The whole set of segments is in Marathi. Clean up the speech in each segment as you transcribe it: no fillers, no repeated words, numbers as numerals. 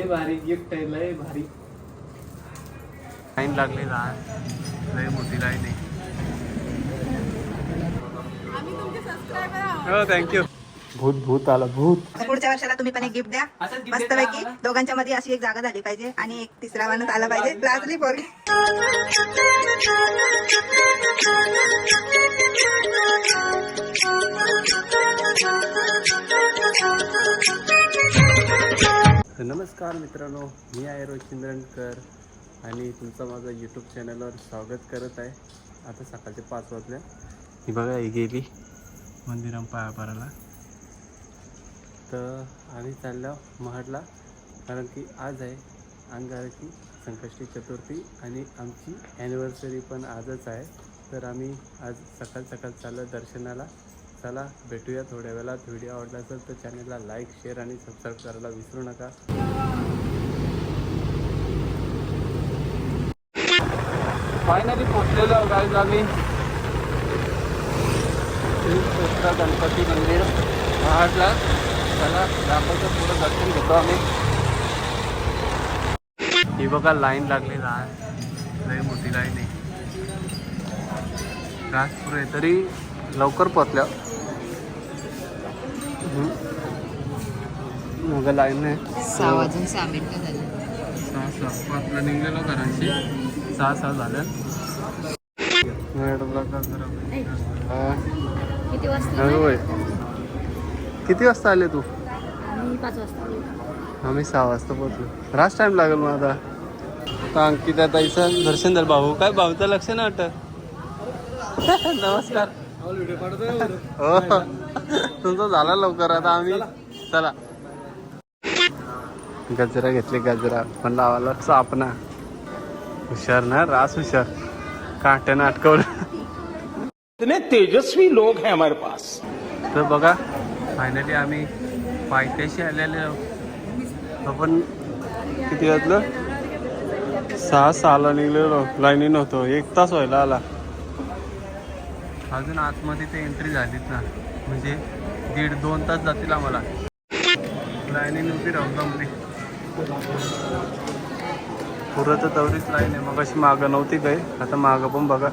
लय भारी गिफ्ट आहे, लय भारी. लाईन लागली ना, लय मोठी लाईन आहे. हो थँक्यू. भूत भूत आला भूत. पुढच्या वर्षाला तुम्ही पण एक गिफ्ट द्या मस्तपैकी. दोघांच्या मध्ये अशी एक जागा झाली पाहिजे आणि एक तिसरा माणूस आला पाहिजे. लाजली पोरगी. नमस्कार मित्रांनो, मी आहे रोज चिंद्रणकर आणि तुमचं माझं यूट्यूब चॅनलवर स्वागत करत आहे. आता सकाळचे 5 वाजले. ही बघा ही गेली मंदिरात पाया पडायला. तर आम्ही चाललो महाडला, कारण की आज आहे अंगारकी संकष्टी चतुर्थी आणि आमची ॲनिव्हर्सरी पण आजच आहे. तर आम्ही आज सकाळ सकाळ चाललो दर्शनाला. चला भेटूया थोड्या वेळात. व्हिडिओ आवडला असेल तर चॅनलला लाईक, शेअर आणि सबस्क्राईब करायला विसरू नका. फायनली पोहोचलेलो गाईज आम्ही गणपती मंदिर महाडला. चला दाखवतो, पुढं दर्शन घेतो आम्ही. ही बघा लाईन लागली लय मोठी लाईन आहे. राजपूर आहे तरी लवकर पोहोचल्या. मग लाईन नाही. 6 वाजून 6 मिनिटं झाली. 6 आपला निघलेलो घरांची 6 झाल्या. किती वाजता? किती वाजता आले तू? 5 वाजता. आम्ही 6 वाजता पोहोचलो. रास टाइम लागेल मग आता. अंकिता ताईचं दर्शन झालं. भाऊ काय भाऊचं लक्ष नाही वाटत. नमस्कार. हो तुमचं झाला लवकर. आता आम्ही चला. गजरा घेतले. गजरा पण लावायला सापना. हुशार ना रास हुशार. काट्यानं अटकवलं. इतने तेजस्वी लोग हैं हमारे पास. तर बघा फायनली आम्ही पायथ्याशी आलेले. आपण किती वाजलं? 6 निघलेलो. लाईनी नव्हतो. 1 तास व्हायला आला. अजून आतमध्ये ते एंट्री झालीच ना, म्हणजे 1.5-2 तास जातील आम्हाला. लाईनी नव्हती राहून जमली. पुरं तर तेवढीच लाईन आहे. मग अशी मागं नव्हती काही. आता मागं पण बघा.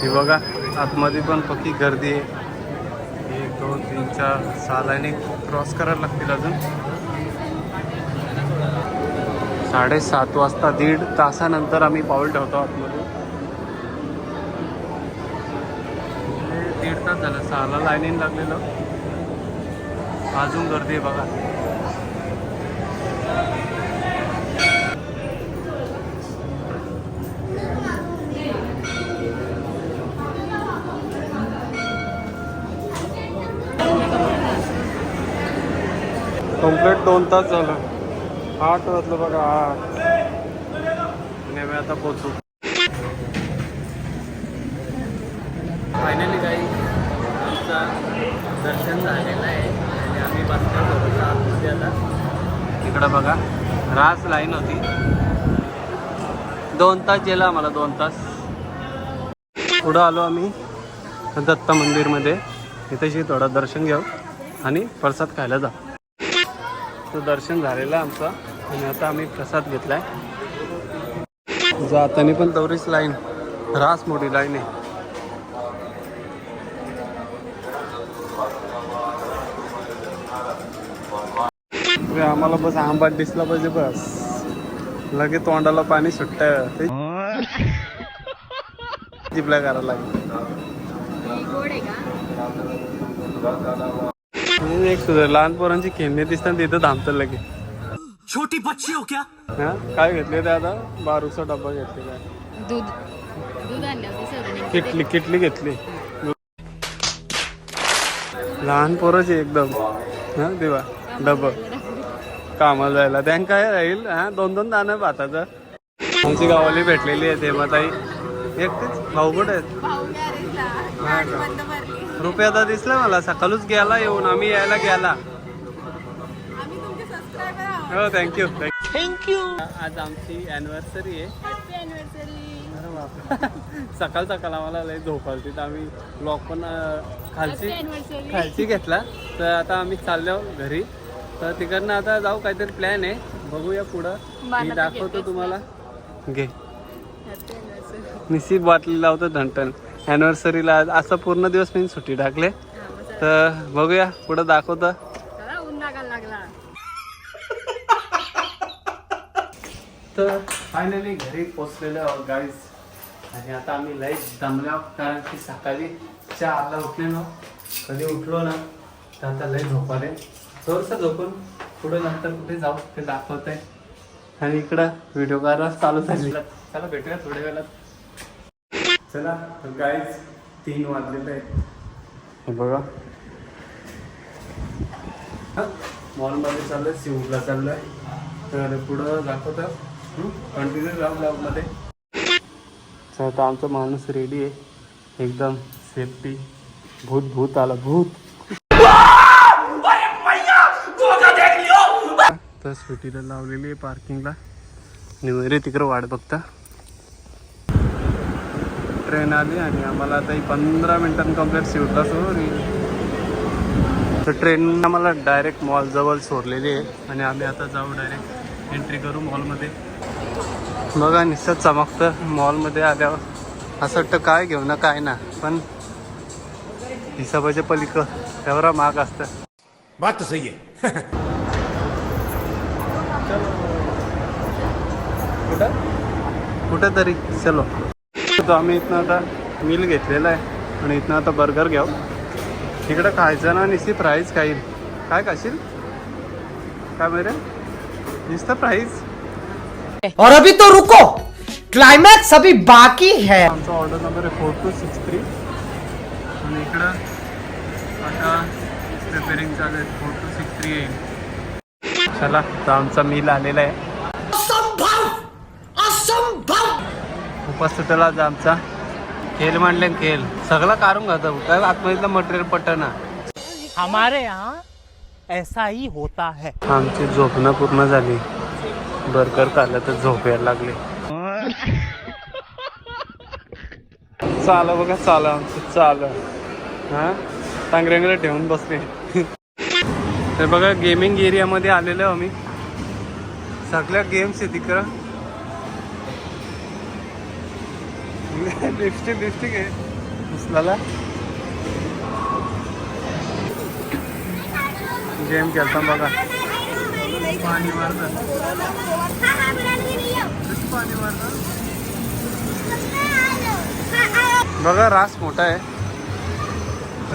हे बघा आतमध्ये पण पक्की गर्दी आहे. 1, 2, 3, 4, 6 लाईनी क्रॉस करायला लागतील अजून. 7:30 वाजता 1.5 तासानंतर आम्ही पाऊल ठेवतो आतमध्ये. 1.5 तास झालं. 6ला लाईनीन लागलेलं. अजून गर्दी आहे बघा. कंप्लीट 2 तास झालं. 8 वाजलं बघा. 8 नेहमी आता पोचू. फायनली काही आमचं दर्शन झालेलं आहे आणि आम्ही बसलो थोडंसं आतमध्ये. आता इकडं बघा रास लाईन होती. 2 तास गेला आम्हाला. 2 तास. पुढं आलो आम्ही दत्त मंदिरमध्ये. इथेशी थोडं दर्शन घेऊ आणि प्रसाद खायला जा. तो दर्शन झालेलं आमचं आणि आता आम्ही प्रसाद घेतलाय. जाताना पण तेवढीच लाईन. रास मोठी लाईन आहे. आम्हाला बस आंबाट दिसला पाहिजे. बस लगे तोंडाला पाणी सुटतं. जिपल्या करायला लागेल. एक सुद्धा लहान पोरांची खेळणी दिसतात तिथं थांबतं लगे. छोटी बच्ची हो क्या? हा काय घेतले ते आता? 12चा डब्बा घेतले. काय दूध आणलं. किटली घेतली. लहान पोरच एकदम. हा देवा डब्बा कामाला जायला. त्यांना काय राहील. 2-2 दाणं भाताचं. आमची गावाली भेटलेली आहे ते मग ताई एकटेच. भाऊ कुठे आहेत? रुपया आता दिसला मला. सकाळूच गेला येऊन. आम्ही यायला गेला. हो थँक्यू. आज आमची ॲनिव्हर्सरी आहे. Happy anniversary. सकाळ सकाळ आम्हाला लय झोप आली तर आम्ही ब्लॉग पण खालची घेतला. तर आता आम्ही चाललो घरी. तर तिकडनं आता जाऊ, काहीतरी प्लॅन आहे, बघूया पुढं. मी दाखवतो तुम्हाला. घे निश्चित बाटली लावतो ढंटन ॲनिव्हर्सरीला. असं पूर्ण दिवस मी सुट्टी टाकले. तर बघूया पुढं दाखवतं. तर फायनली घरी पोचलेलो आहोत गाईज. आणि आता आम्ही लई दमलो कारण की सकाळी 4ला उठलेलो. कधी उठलो ना तर आता लई झोपाले. थोडंसं झोपून पुढे नंतर कुठे जाऊ ते दाखवत आहे. आणि इकडं व्हिडिओ करायला चालू झाली. चला भेटूया थोड्या वेळात. चला गाईज 3 वाजलेले आहेत. हे बघा मॉलमध्ये चाललोय, सिंहला चाललोय. तर पुढं दाखवतं कंटिन्यू राहू ब्लॉगमध्ये. तर आता आमचा माणूस रेडी आहे एकदम सेफ्टी. भूत आला भूत. तर स्कूटीला लावलेली आहे पार्किंगला. निवरे तिकडं वाट बघता. ट्रेन आली आणि आम्हाला आता 15 मिनिटांनी कंप्लीट सिवटला सोडली. तर ट्रेन आम्हाला डायरेक्ट मॉल जवळ सोडलेली आहे आणि आम्ही आता जाऊ डायरेक्ट एंट्री करू मॉलमध्ये. बघा निश्चित चमकतं मॉलमध्ये आल्यावर. असं वाटतं काय घेऊ ना काय ना, पण हिसाबाच्या पलीकडं एवढा महाग असतं. बात तो सही है. कुठं तरी चलो. तो आम्ही इथनं आता मिल घेतलेला आहे आणि इथनं आता बर्गर घेऊ. तिकडं खायचं ना निश्चित प्राईस खाईल. काय खाशील काय मेरे नुसतं प्राईस. और अभी तो रुको, क्लाइमैक्स अभी बाकी है. आमचा ऑर्डर नंबर आहे 4263 आणि इकडं आता प्रिपेरिंग चालू आहे. 4263 येईल. चला तर आमचा मील आलेला आहे. उपस्थितीला आमचा खेळ मांडले. खेळ सगळं काढून घालतो काय आतमधलं मटेरियल पटना. हमारे यहाँ ऐसा ही होता है. आमची झोपणं पूर्ण झाली. बर्गर खाल्लं तर झोप यायला लागले. चाल बघा चाल आमचं चाल. हां टांगऱ्यांकडे ठेवून बसले. तर बघा गेमिंग एरियामध्ये आलेलो आम्ही. सगळ्या गेम्स आहे तिकडं. लिपस्टिक आहे उचलाला. गेम खेळता बघा. पाणी मारतात. बघा रास मोठा आहे.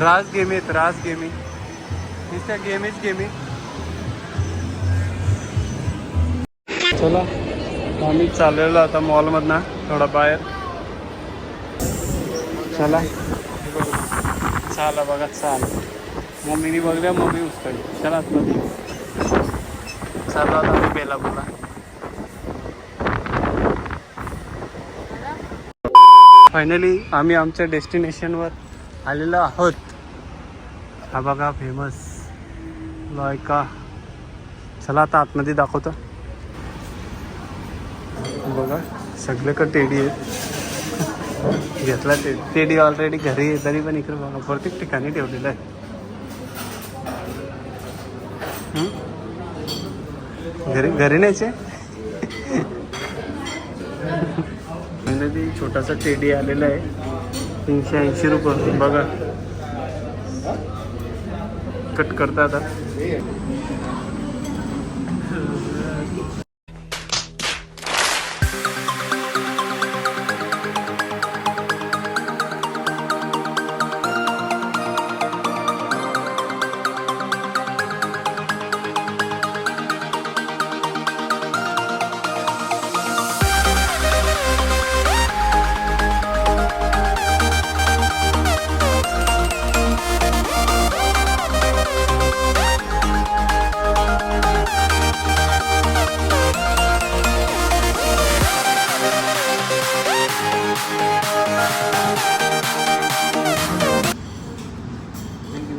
रास गेमी आहेत. रास गेमी नुसत्या गेमी. चला आम्ही चाललेलो आता मॉलमधनं थोडा बाहेर. चला बघा चाल. मम्मीने बघल्या मम्मी उचल. चला चालू आता आम्ही बेलापूरला. फायनली आम्ही आमच्या डेस्टिनेशनवर आलेलो आहोत. हा बघा फेमस लायका. चला आता आतमध्ये दाखवतो. बघा सगळीकडे टेडी आहेत. घेतला टेडी ऑलरेडी घरी आहे तरी पण इकडे बघा प्रत्येक ठिकाणी ठेवलेलं आहे. घरी न्यायचे. छोटासा टेडी आलेला आहे 380 रुपये. बघा कट करता आता.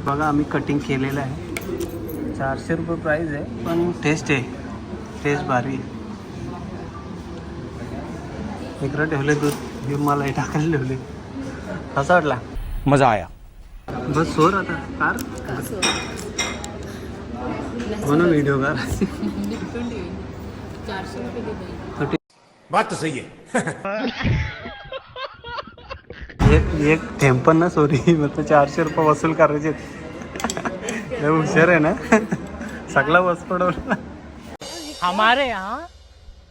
बघा आम्ही कटिंग केलेलं आहे. 400 रुपये प्राईस आहे पण टेस्ट आहे. टेस्ट भारी आहे. इकडं ठेवले दूध हे मला हे टाकायला ठेवले. कसा वाटला? मजा आया. बस सोर आता कार म्हणून व्हिडिओ कर. बात तो सही है. एक थेंब पण ना सॉरी, मतलब 400 रुपये वसूल करायचे. लय हुशार आहे ना, सगळा बस पडवला. हमारे यहाँ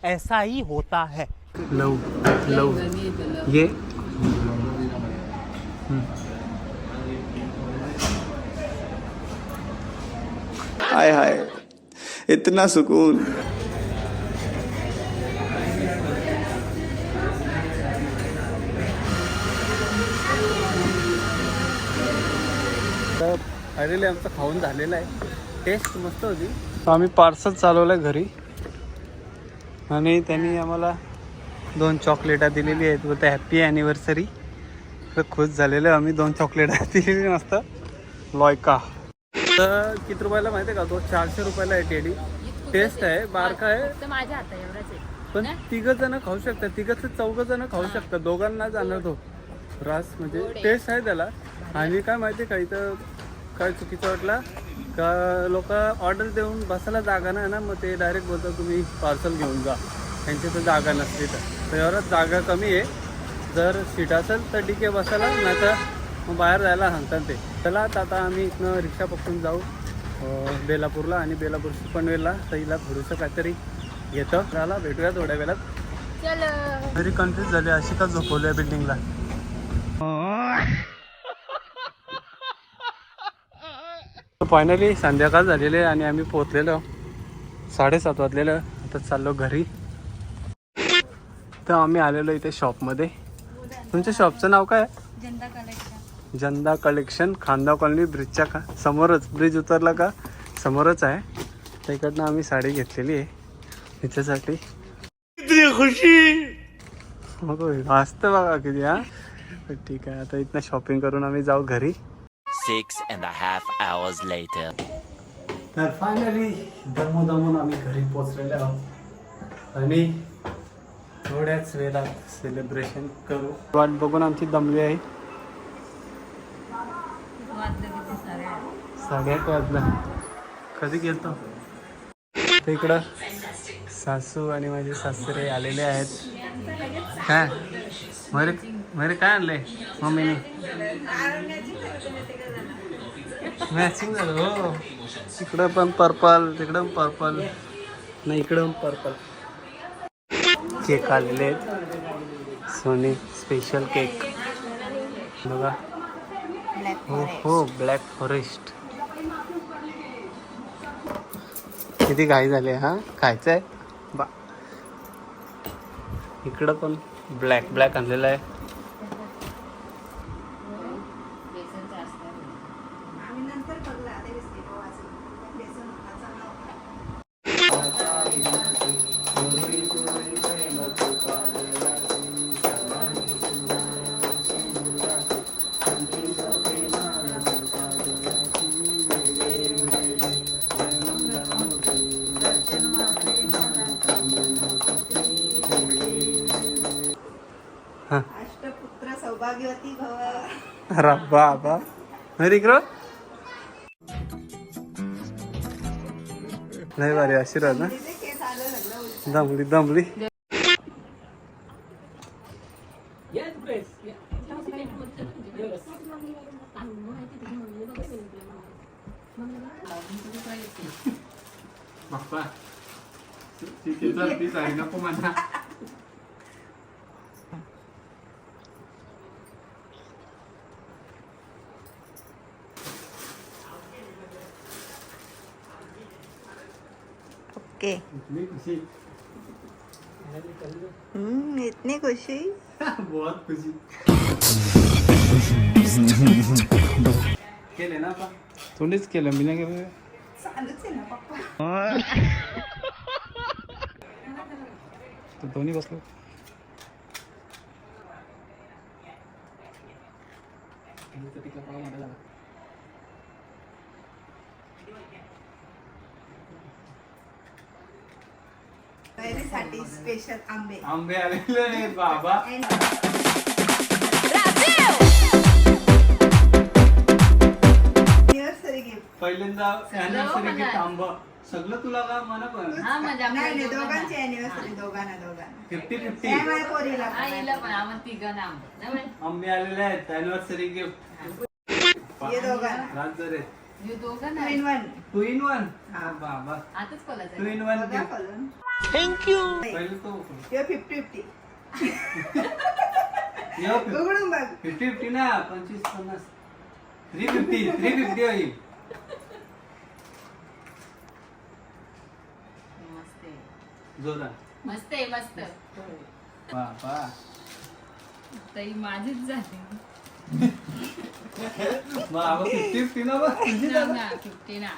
ऐसा ही होता है. लव लव ये हाय हाय इतना सुकून. तर फायनली आमचं खाऊन झालेलं आहे. टेस्ट मस्त होती. आम्ही पार्सल चालवलं घरी आणि त्यांनी आम्हाला 2 चॉकलेटा दिलेली आहेत. बोलते हॅप्पी ॲनिव्हर्सरी. तर खुश झालेलं. आम्ही 2 चॉकलेटा दिलेली मस्त लॉयका. तर किती रुपयाला माहिती आहे का? तो 400 रुपयाला आहे. टेडी टेस्ट आहे, बारका आहे, माझ्या हाता एवढाच आहे. पण 3 जण खाऊ शकतात. 3 ते 4 जण खाऊ शकतात. दोघांना जाणार तो रास. म्हणजे टेस्ट आहे त्याला. आणि काय माहिती आहे का, इथं काय चुकीचं वाटलं का, लोक ऑर्डर देऊन बसायला जागा नाही ना, मग ते डायरेक्ट बोलतात तुम्ही पार्सल घेऊन जा. त्यांची तर जागा नसली तर एवढ्याच जागा कमी आहे. जर सीट असेल तर ठीक आहे बसायला, नाही तर मग बाहेर जायला सांगतात ते. चला आता आम्ही इथनं रिक्षा पकडून जाऊ बेलापूरला आणि बेलापूरची पनवेलला. तर हिला थोडंसं काहीतरी घेतं. त्याला भेटूया थोड्या वेळात. तरी कन्फ्यूज झाली, अशी का झोपवली आहे बिल्डिंगला. फायनली संध्याकाळ झालेली आहे आणि आम्ही पोहोचलेलो 7:30 वाजलेलं. आता चाललो घरी. तर आम्ही आलेलो इथे शॉपमध्ये. तुमच्या शॉपचं नाव काय आहे? जनता कलेक्शन. खांदा कॉलनी ब्रिजच्या समोरच. ब्रिज उतरला का समोरच आहे. तर इकडनं आम्ही साडी घेतलेली आहे हिच्यासाठी. खुशी वाचतं बघा किती. हा ठीक आहे. आता इथनं शॉपिंग करून आम्ही जाऊ घरी. 6.5 hours later. तर फायनली दमून आम्ही घरी पोचलेलो आहोत आणि थोड्याच वेळात सेलिब्रेशन करू. वाट बघून आमची दमली आहे. 8:30 वाजला. कधी गेलतो. तर इकडं सासू आणि माझे सासरे आलेले आहेत. काय मरे काय आणलंय मम्मीने? मॅचिंग झालं हो. इकडं पण पर्पल, तिकडं पर्पल, नाही इकडं पर्पल. केक आलेले आहेत. सोनी स्पेशल केक बघा. हो ब्लॅक फॉरेस्ट. किती घाई झाली. हा खायचं आहे बा. इकडं पण ब्लॅक आणलेलं आहे. अष्टपुत्र सौभाग्यवती भव. बाबा मेरी ग्रो नाही भारी आशीर्वाद ना. दमली बाप्पा. ती आहे नको म्हणा. ओके. इतनी खुशी. बहुत खुशी. केले ना पा. थोडीच केलं मी नाही केलं. चालूच आहे ना पप्पा. तर दोन्ही बसलो. साठी स्पेशल आंबे आलेले बाबा. Anniversary gift. पहिल्यांदा anniversary gift आंबा सगळं तुला का मला पण हा म्हणजे नाही नाही दोघांची अॅनिव्हर्सरी दोघांना 50-50 त्या माझ्या पोरीला पण. आईला पण आम्हाला तिघांना आंबा आंबे आलेले आहेत अॅनिव्हर्सरी गिफ्ट हे दोघांना राजर हे दोघांना 2 in 1. 2 in 1 हा. बाबा आताच कोलाचं 2 in 1 बघा खोलून. पहिले तो हे 50-50. यो उघडून बघ 50-50 ना 25-50 350 होईल मस्त आहे जोरा मस्त आहे मस्त बाबा ताई माझीच झाली बाबा 50-50 ना बघ तुझी ना ना 50 ना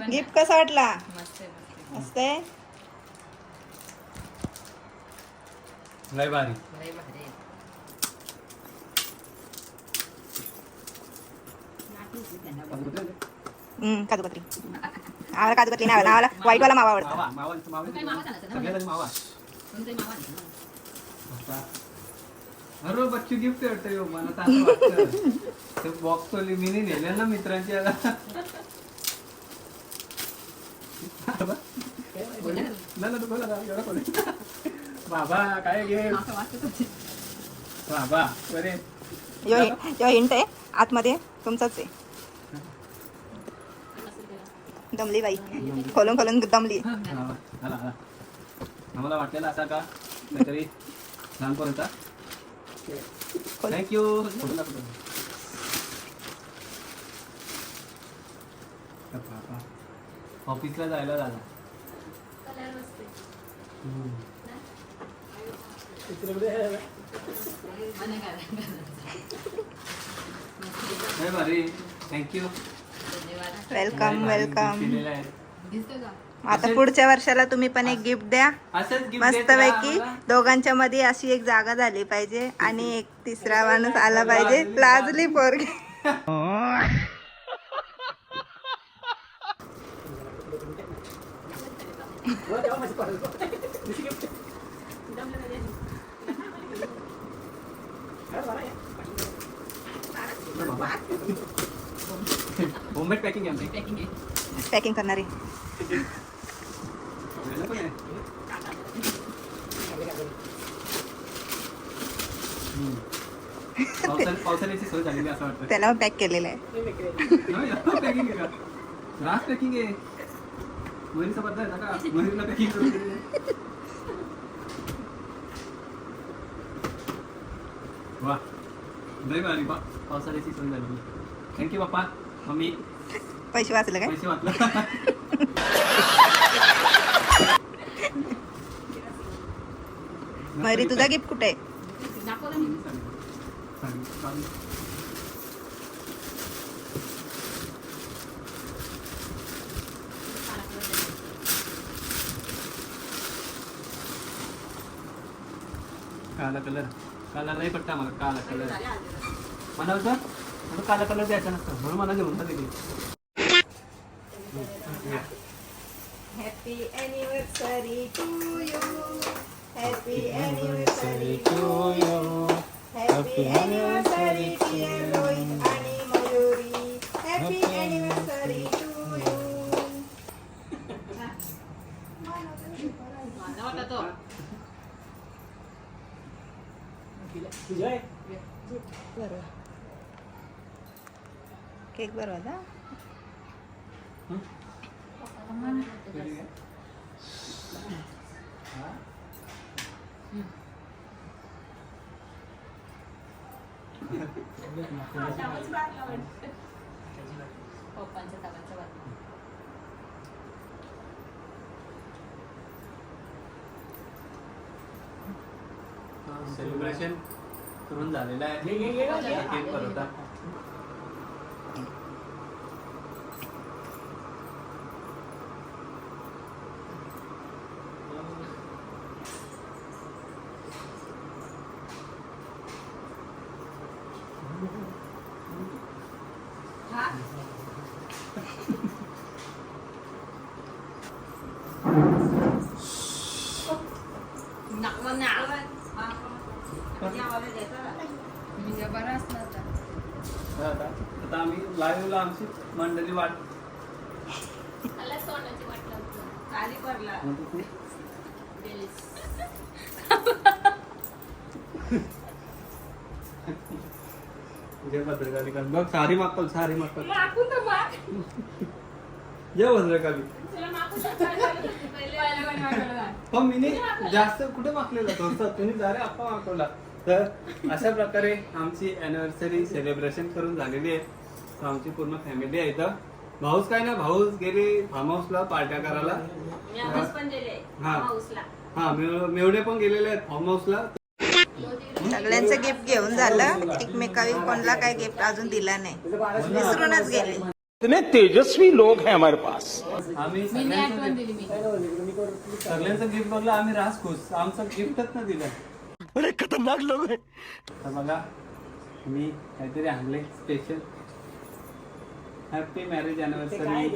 गिफ्ट कसा वाटला मस्त आहे मस्त आहे. मस्त आहे लय भारी लय भारी आहे. काजू कतरी आम्हाला काजू कतरी नाही आवडत. आम्हाला व्हाईट वाला मावा आवडतो मावा मावा मावा काय मावा सांगायचं ना? सगळ्यात मावा तुमचं मावा आहे ना? अरे बच्चू गिफ्ट वाटतं यो मला तर असं वाटतं ते बॉक्स तो मी नेले ना मित्रांची याला बाबा काय घे असं वाटत होते. बाबा बरे यो हिंट आहे आतमध्ये तुमचाच आहे दमली बाई खोलून खोलून दमली आला आम्हाला वाटलेला असा का काहीतरी लहानपर्यंत थँक्यू ऑफिसला जायला झाला आणि काय? नाही भारी थँक्यू धन्यवाद. वेलकम वेलकम केलेलं आहे दिसतं का? आता पुढच्या वर्षाला तुम्ही पण एक गिफ्ट द्या असंच gift देत मस्तपैकी राहा दोघांच्या मध्ये अशी एक जागा झाली पाहिजे आणि एक तिसरा माणूस आला पाहिजे लाजली पोरगी होममेड पॅकिंग आहे Packing आहे. पॅकिंग करणारी पण आहे पावसाळ्याची सोय झालेली असं वाटतं त्याला पॅक केलेलं आहे पॅकिंग आहे का रास पॅकिंग आहे मरीचा बद्दल आहे का मरीला पॅकिंग करून दिलेलं आहे. वा लय भारी बा पावसाळ्याची सोय झालेली थँक्यू बाप्पा मम्मी पैसे वाचले काय पैसे वाटलं मयुरी तुझा गिफ्ट कुठे आहे दाखवलं मी. काला नाही पटता मला काला कलर मला होतं आता काला कलर द्यायचा नसतं म्हणून मला घेऊन दिली happy anniversary to you happy anniversary to you happy anniversary dear Rohit आणि Mayuri happy anniversary to you माझा वाटा तो. केक बरोबर ना पप्पांच्या ताबांच्या बातम्या. सेलिब्रेशन करून झालेलं आहे केक बनवता Nặng quá nào. म्हणजे बरं असणार आता. आता आम्ही लाईव्हला आमची मंडळी वाट मला सोन्याची वाट लागते. Jealous. जय भद्रकाली का बघ सारी माकल मागून तर माग. जय भद्रकाली तुला मागून तर काय झालं? पहिले वाटलं. पण मी जास्त कुठे मागलेला थोडंसं तुम्ही जा रे आप्पा मागवला. तर अशा प्रकारे आमची अॅनिव्हर्सरी सेलिब्रेशन करून झालेली आहे. तर आमची पूर्ण फॅमिली आहे इथं. भाऊच काय ना भाऊच गेले फार्म हाऊसला पार्ट्या करायला. हा हा मेवणे पण गेलेले आहेत फार्म हाऊसला. सगळ्यांचं गिफ्ट घेऊन झालं. एकमेकावी कोणाला काय गिफ्ट अजून दिला नाही, विसरूनच गेले. इतने तेजस्वी लोग हैं हमारे पास. आम्ही मी सगळ्यांचं आठवण दिली मी. सगळ्यांचं गिफ्ट बघलं आम्ही रास खुश. आमचं गिफ्टच नाही दिलं. अरे खतरनाक लोग हैं. तर बघा मी काहीतरी आणले स्पेशल. Happy marriage anniversary.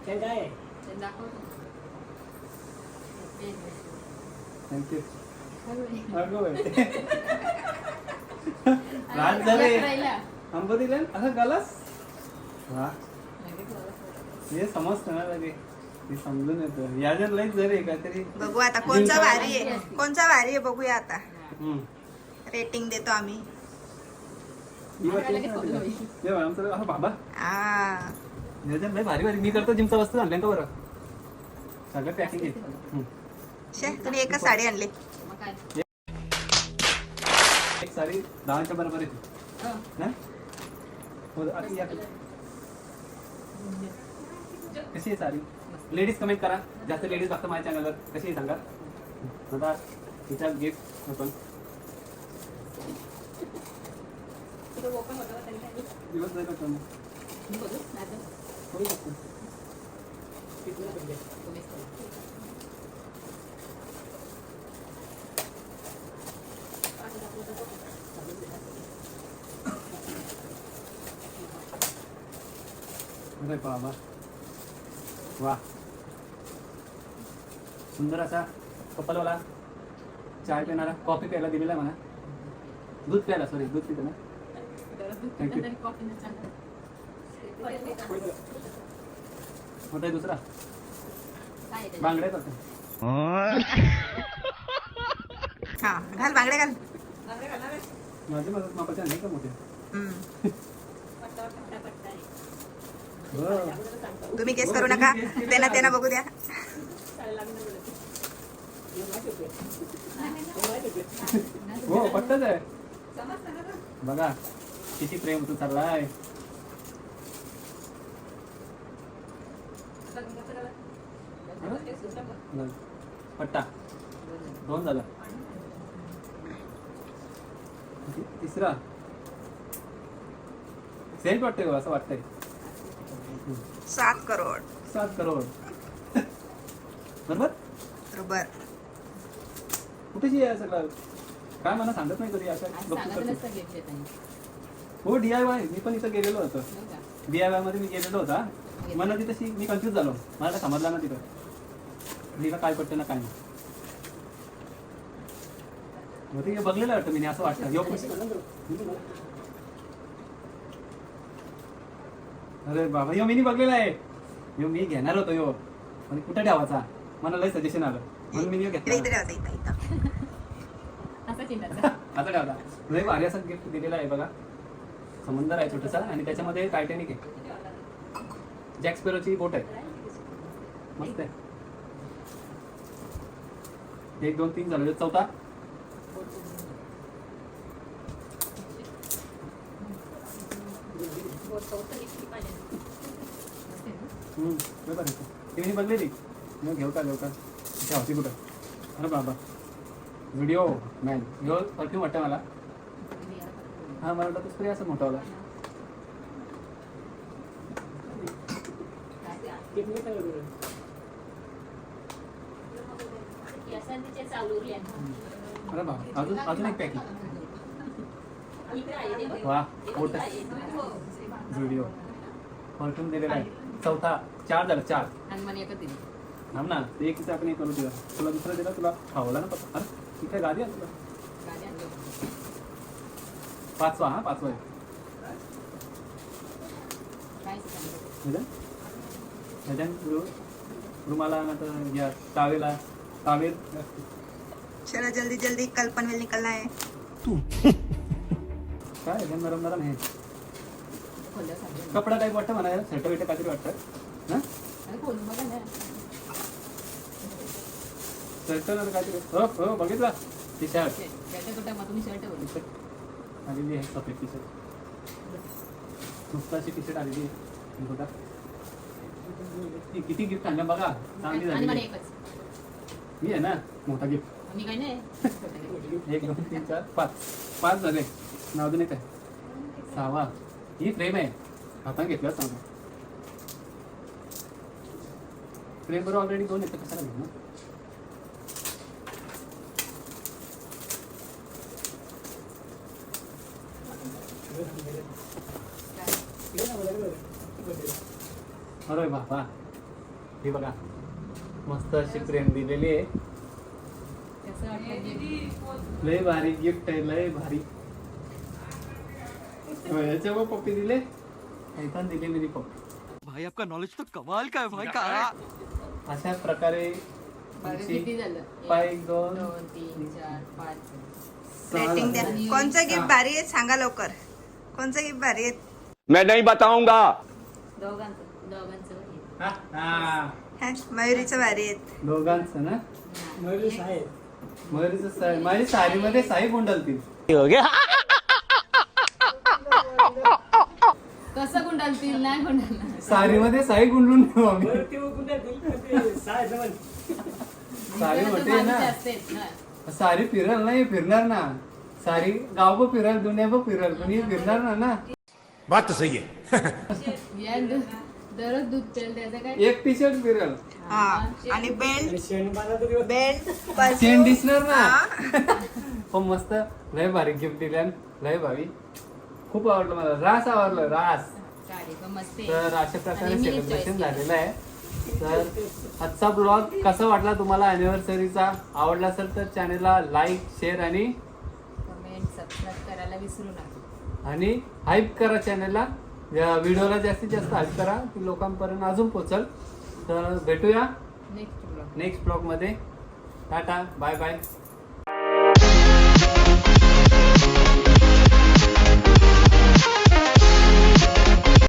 ते दाखवतो. थँक्यू. राज झाले राहिला. आंब दिले असं गालास. वा हे समजतं ना लगे. हे समजून येतं याच्यात लईच जरी काहीतरी. बघू आता कोणचा भारी आहे, कोणचा भारी आहे बघूया आता. हम्म. रेटिंग देतो आम्ही. आमचं बाबा हा याच्यात लई भारी भारी. मी करतो जिमचा वस्तू आणल्या का बरं सगळं पॅकिंग आहे. शे तुम्ही एकच साडी आणली. मग काय? एक साडी 10च्या बरोबर येते ना. हो, आता या. कशी आहे साडी? लेडीज कमेंट करा. जास्त लेडीज बघता माझ्या चॅनलवर. कशी आहे सांगा. आता तिचा गिफ्ट आपण दिवस जाईल का मग? बघू नाही होऊ शकतो. अरे बाबा वा सुंदर असा कपलवाला चाय पिणारा कॉफी प्यायला दिलेला म्हणा. दूध प्यायला सॉरी दूध पितो ना. थँक्यू. मोठा आहे दुसरा बांगड्याच होता. हा घाल बांगड्या घाल. माझे माझं मापाच्या नाही का मोठे. हम्म. हो. तुम्ही केस करू नका. त्यांना बघू द्या. हो पट्टच आहे. बघा किती प्रेम तू चाललाय. पट्टा 2 झाला. तिसरा सेल वाटतंय का असं वाटतंय. 7 करोड 7 करोड बरोबर. बरोबर. कुठेची आहे सगळं काय मला सांगत नाही कधी अशा गप्पू सांगितलं करतो. नसतं गिफ्ट देताना. हो DIY मी पण इथं गेलेलो होतो. हो का? DIY मध्ये मी गेलेलो होता. मला ती तशी मी कन्फ्युज झालो. मला काय समजला ना तिथं तिला काय पडतं ना काय नाही. मग ते बघलेलं वाटतं मी असं वाटतं. अरे बाबा यो मी बघलेला आहे. यो मी घेणार होतो यो म्हणजे कुठं ठेवायचा मला लय सजेशन आलं म्हणून मी इकडे घेतला. इकडे होता इथं. असं चिंता. आता ठेवता लय भारी असं गिफ्ट दिलेलं आहे बघा. समुद्र आहे छोटासा आणि त्याच्यामध्ये टायटॅनिक आहे. जॅक स्पॅरोची बोट आहे. मस्त आहे. 1 2 3 झालं. चौथा बरोबर आहे. ती मी बघलेली मग घेऊ का इथे होती कुठं. अरे बाबा व्हिडिओ मॅन ह्यो परफ्यूम वाटतं मला. हा मला वाटतं स्प्रे असं मोठा वाला. अरे बाबा अजून एक पॅकिंग. वा मोठं व्हिडिओ परफ्यूम दिलेला आहे. चौथा 4 झालं. 4 आणि मला एकच दिली. थांब ना ते एक आपण हे करू दिला. तुला दुसरा दिला तुला खावला ना पत्ता. अरे ठीक आहे गादी आहे तुला. पाचवा आहे काय सांगतो रुमाला नंतर या टावेल चला जल्दी जल्दी कल पनवेल निकलना है. काय एकदम नरम नरम हे खोललं सांगतो कपडा टाईप वाटतं मला शर्ट बिट काहीतरी वाटतं हां अरे खोलून बघा ना शर्ट ना काहीतरी हो बघितला टी शर्ट शर्ट कुठं मग तुम्ही शर्ट बोलू आलेली आहे सफेद टी शर्ट मस्त अशी टी शर्ट आलेली आहे बघा किती गिफ्ट आणलं बघा चांगली आणि मला झाली एकच मी आहे ना मोठा गिफ्ट मी काय नाही 1 2 3 4 5 झाले नाव अजून एक आहे 6वा ही फ्रेम आहे हातात घेतलं सांगा फ्रेम बरोबर ऑलरेडी 2 येतं कशाला घेऊ ना अरे बाबा हे बघा मस्त अशी फ्रेम दिलेली आहे कसं वाटतं लय भारी गिफ्ट आहे लय भारी याच्या मग पप्पी दिले ऐकून दिले मेरी पप्पी भाई आपका नॉलेज तो कमाल का है भाई का. अशा प्रकारे बरं, किती झालं पाय 1 2 2 3 4 5 रेटिंग द्या. कोणचं गिफ्ट भारी आहे सांगा लवकर. कोणचं गिफ्ट भारी आहे? मैं नहीं बताऊंगा. दोघांचं हे. हा, मयुरीचं भारी आहे. दोघांचं ना मयुरीचं साडी माझी साडीमध्ये साई गुंडलती कसं गुंडालतील नाही गुंडालणार साडीमध्ये साई गुंडलून ठेवू आम्ही साडी मोठी ना असतेच ना साडी फिरल नाही फिरणार ना सारी गाव फिरल दुनिया फिरल पण ही फिरणार ना बात तो सही है. या दररोज दूध पेल त्याचं काय एक टी शर्ट फिरल हा आणि बेल्ट चेन दिसणार ना पण मस्त लय भारी गिफ्ट दिल्या लय भारी खूप आवडलं मला रास आवडलं रास साडी पण मस्त आहे. तर अशा प्रकारे आणि मी सेलिब्रेशन choice झालेलं आहे तर आजचा ब्लॉग कसा वाटला तुम्हाला अॅनिव्हर्सरीचा आवडला असेल तर चॅनलला लाईक शेअर आणि कमेंट सबस्क्राईब करायला विसरू नका आणि हाईप करा चॅनलला व्हिडिओला जास्तीत जास्त हाईप करा की लोकांपर्यंत अजून पोचल तर भेटूया नेक्स्ट ब्लॉग नेक्स्ट ब्लॉगमध्ये टाटा बाय बाय